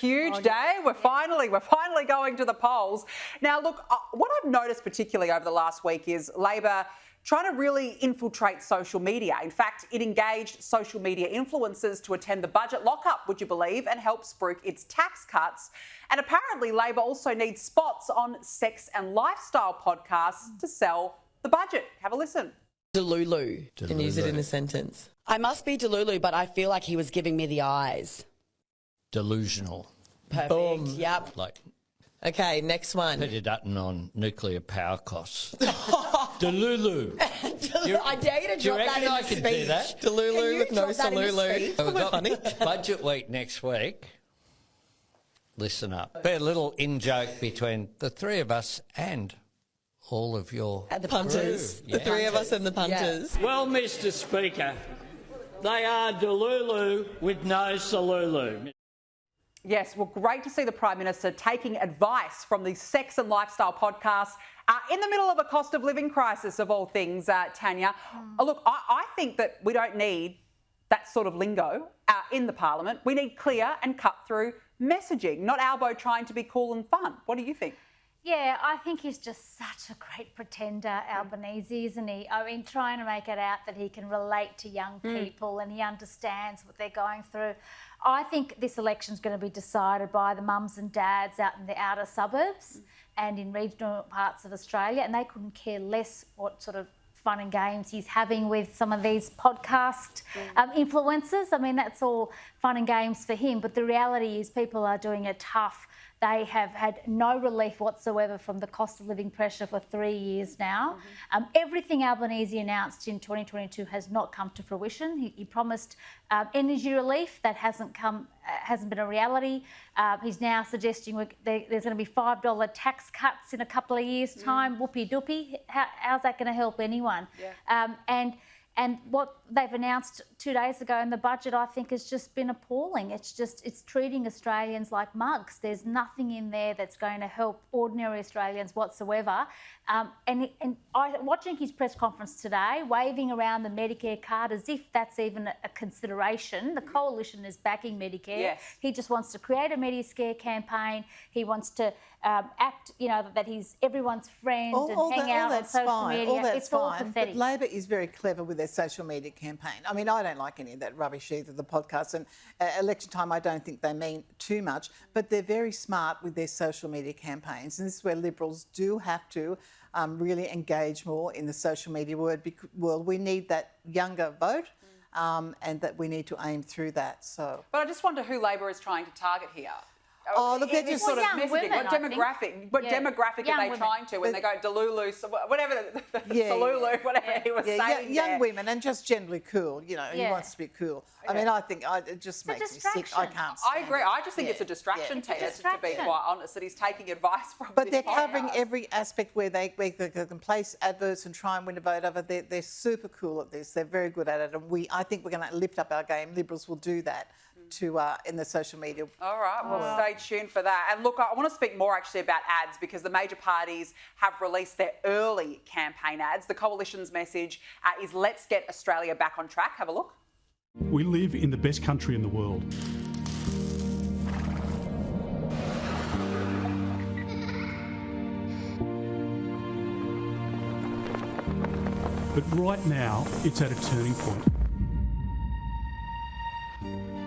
huge day. We're finally going to the polls. Now, look, what I've noticed particularly over the last week is Labor trying to really infiltrate social media. In fact, it engaged social media influencers to attend the budget lockup, would you believe, and help spruik its tax cuts. And apparently Labor also needs spots on sex and lifestyle podcasts to sell the budget. Have a listen. Delulu. Can use it in a sentence. I must be Delulu, but I feel like he was giving me the eyes. Delusional. Perfect. Boom. Yep. Like Okay, next one. Peter Dutton on nuclear power costs. Delulu. I dare you to Do you drop that reckon in I the could speech. do that? Delulu with no drop that in the Salulu. speech? We've got budget week next week. Listen up. Be a little in-joke between the three of us and all of your At the Punters. crew. The three of us and the punters. Well, Mr Speaker, they are Delulu with no Salulu. Yes, well, great to see the Prime Minister taking advice from the sex and lifestyle podcast in the middle of a cost of living crisis, of all things, Tanya. Look, I think that we don't need that sort of lingo in the Parliament. We need clear and cut-through messaging, not Albo trying to be cool and fun. What do you think? Yeah, I think he's just such a great pretender, Albanese, isn't he? I mean, trying to make it out that he can relate to young people and he understands what they're going through. I think this election's going to be decided by the mums and dads out in the outer suburbs and in regional parts of Australia, and they couldn't care less what sort of fun and games he's having with some of these podcast influencers. I mean, that's all fun and games for him, but the reality is people are doing it tough. They have had no relief whatsoever from the cost of living pressure for 3 years now. Everything Albanese announced in 2022 has not come to fruition. He promised energy relief. That hasn't been a reality. He's now suggesting there's going to be $5 tax cuts in a couple of years' time. Whoopie doopie. How's that going to help anyone? Yeah. And what they've announced 2 days ago in the budget, I think, has just been appalling. It's treating Australians like mugs. There's nothing in there that's going to help ordinary Australians whatsoever. Watching his press conference today, waving around the Medicare card as if that's even a consideration. The Coalition is backing Medicare. Yes. He just wants to create a Medicare campaign. He wants to act, that he's everyone's friend and hang out on social media. It's all pathetic. But Labor is very clever with their social media campaign. I mean, I don't like any of that rubbish either, the podcast. And election time, I don't think they mean too much. But they're very smart with their social media campaigns. And this is where Liberals do have to really engage more in the social media world. We need that younger vote. And that we need to aim through that. So, but I just wonder who Labor is trying to target here. Oh, look, they're just sort of young messaging. women, What demographic Young are they women. trying to when they go Delulu, whatever, Salulu, whatever he was saying young there. women and just generally cool. He wants to be cool. I mean, I think it just makes me sick. I can't. I agree. I just think it's a distraction, Tina, to be quite honest, that he's taking advice from. But this they're podcast. covering every aspect where they can place adverts and try and win a vote over. They're super cool at this. They're very good at it, and I think we're going to lift up our game. Liberals will do that in the social media. All right, well, stay tuned for that. And look, I want to speak more actually about ads because the major parties have released their early campaign ads. The Coalition's message is let's get Australia back on track. Have a look. We live in the best country in the world. But right now, it's at a turning point.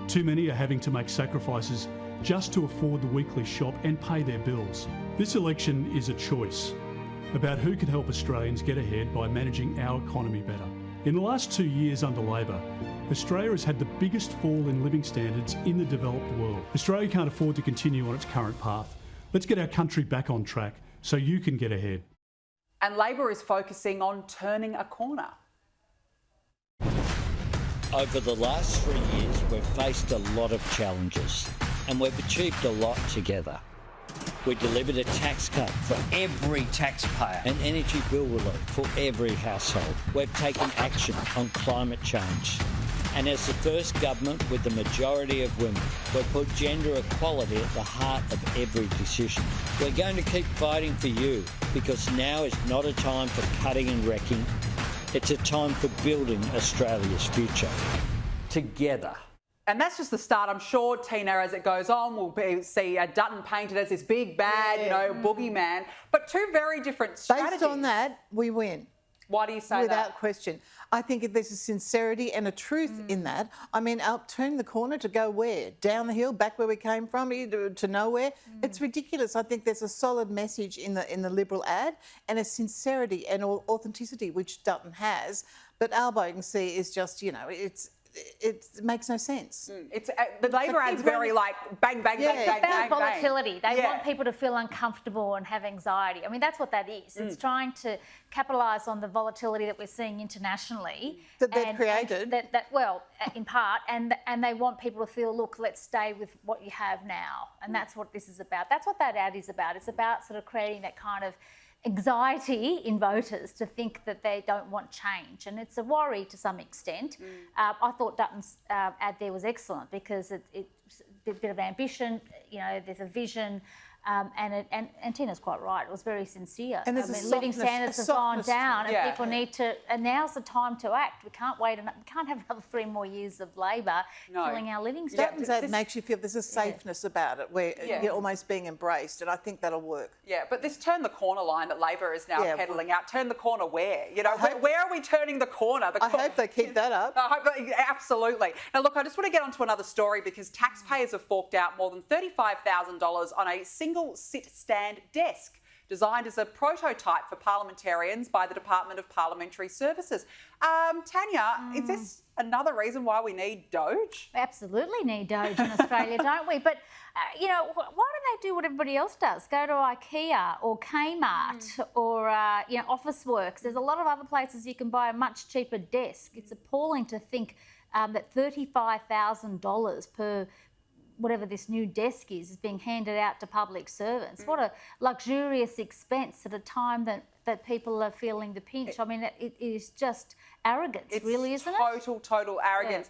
Too many are having to make sacrifices just to afford the weekly shop and pay their bills. This election is a choice about who can help Australians get ahead by managing our economy better. In the last 2 years under Labor, Australia has had the biggest fall in living standards in the developed world. Australia can't afford to continue on its current path. Let's get our country back on track so you can get ahead. And Labor is focusing on turning a corner. Over the last 3 years, we've faced a lot of challenges and we've achieved a lot together. We delivered a tax cut for every taxpayer and energy bill relief for every household. We've taken action on climate change. And as the first government with the majority of women, we've put gender equality at the heart of every decision. We're going to keep fighting for you because now is not a time for cutting and wrecking. It's a time for building Australia's future. Together. And that's just the start. I'm sure, Tina, as it goes on, we'll see Dutton painted as this big, bad, boogeyman. But two very different strategies. Based on that, we win. Why do you say Without question. I think if there's a sincerity and a truth in that, I mean, turning the corner to go where? Down the hill, back where we came from, to nowhere? It's ridiculous. I think there's a solid message in the Liberal ad and a sincerity and authenticity, which Dutton has. But Albo, you can see, is just, it makes no sense. It's the Labor ad's very like bang, bang, bang, It's bang, about bang, volatility. bang. They want people to feel uncomfortable and have anxiety. I mean, that's what that is. It's trying to capitalise on the volatility that we're seeing internationally. That they've created. In part, and they want people to feel, look, let's stay with what you have now. And that's what this is about. That's what that ad is about. It's about sort of creating that kind of anxiety in voters to think that they don't want change, and it's a worry to some extent. I thought Dutton's ad there was excellent because it's a bit of ambition, there's a vision, and Tina's quite right. It was very sincere. And there's living standards have gone down, and people need to. And now's the time to act. We can't wait. We can't have another 3 more years of Labor killing our living standards. Dutton's ad makes you feel there's a safeness about it, where you're almost being embraced, and I think that'll work. Yeah, but this turn the corner line that Labor is now peddling out, turn the corner where? Where are we turning the corner? I hope they keep that up. Absolutely. Now, look, I just want to get onto another story because taxpayers have forked out more than $35,000 on a single sit-stand desk designed as a prototype for parliamentarians by the Department of Parliamentary Services. Tanya, is this another reason why we need Doge? We absolutely need Doge in Australia, don't we? But, why don't they do what everybody else does? Go to IKEA or Kmart or, Officeworks. There's a lot of other places you can buy a much cheaper desk. It's appalling to think that $35,000 per whatever this new desk is being handed out to public servants. What a luxurious expense at a time that people are feeling the pinch. I mean, it is just arrogance, really, isn't it? Total arrogance.